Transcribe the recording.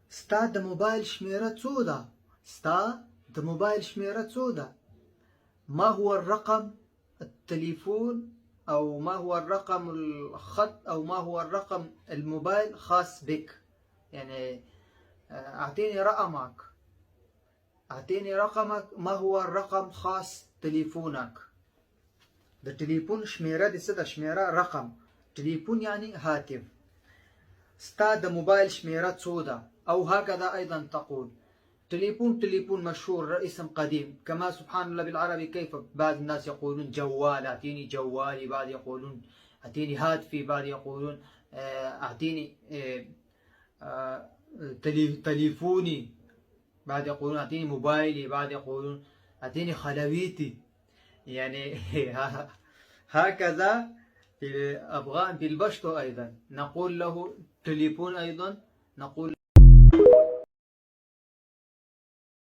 ستا د موبایل شمېره څو ده؟ ستا د موبایل شمېره څو ده؟ ما هو الرقم التليفون أو ما هو الرقم الخط أو ما هو الرقم الموبايل خاص بك؟ يعني أعطيني رقمك، أعطيني رقمك، ما هو الرقم خاص تليفونك؟ د تليفون شمېره د څه ده؟ شمېره رقم، تليفون يعني هاتف. ستا د موبايل شمېره څو ده؟ أو هكذا أيضا تقول تليفون مشهور اسم قديم، كما سبحان الله بالعربي كيف بعض الناس يقولون جوال، أعطيني جوالي، بعض يقولون أعطيني هاتفي، بعض يقولون أعطيني تليفوني، بعض يقولون أعطيني موبايلي، بعض يقولون أعطيني خلويتي. يعني هكذا في البشتو أيضا نقول له تليفون، أيضا نقول